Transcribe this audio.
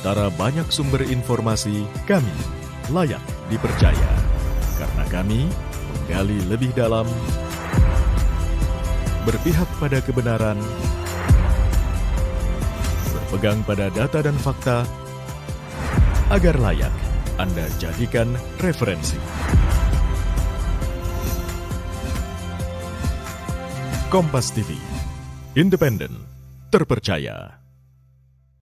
antara banyak sumber informasi, kami layak dipercaya. Karena kami menggali lebih dalam, berpihak pada kebenaran, berpegang pada data dan fakta, agar layak Anda jadikan referensi. Kompas TV, independen, terpercaya.